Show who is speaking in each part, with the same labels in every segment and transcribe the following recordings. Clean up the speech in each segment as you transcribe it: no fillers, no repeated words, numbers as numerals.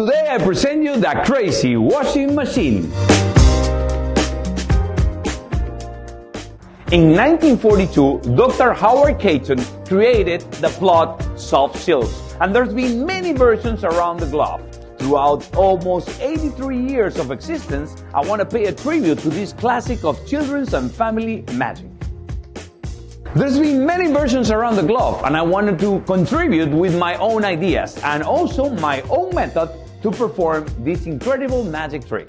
Speaker 1: Today I present you the crazy washing machine. In 1942, Dr. Howard Caton created the Plot Soft Seals, and there's been many versions around the globe. Throughout almost 83 years of existence, I want to pay a tribute to this classic of children's and family magic. There's been many versions around the globe, and I wanted to contribute with my own ideas and also my own method to perform this incredible magic trick.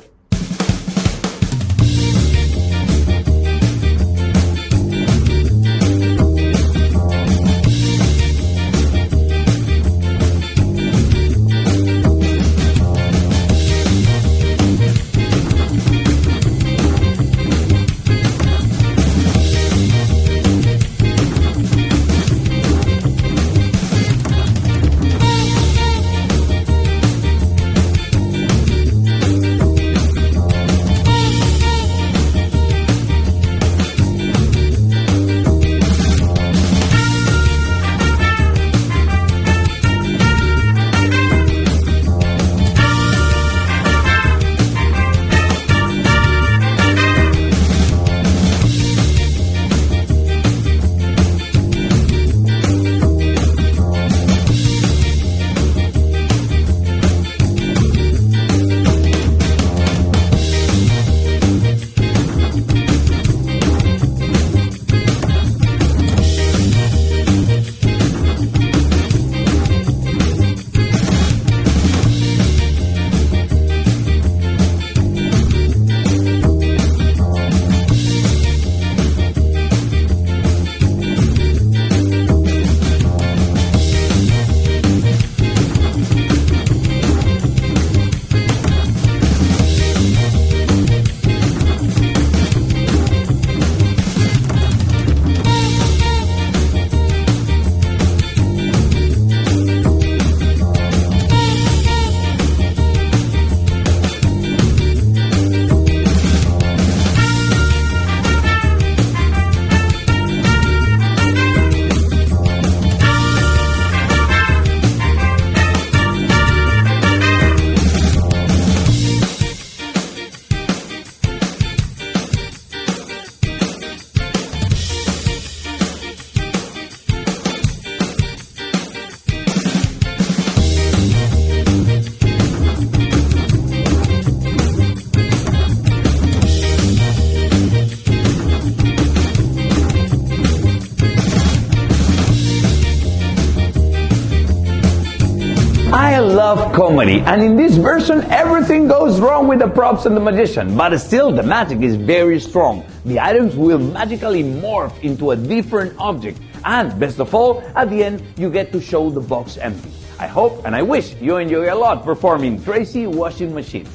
Speaker 1: I love comedy, and in this version everything goes wrong with the props and the magician, but still the magic is very strong. The items will magically morph into a different object, and best of all, at the end you get to show the box empty. I hope and I wish you enjoy a lot performing Crazy Washing Machine.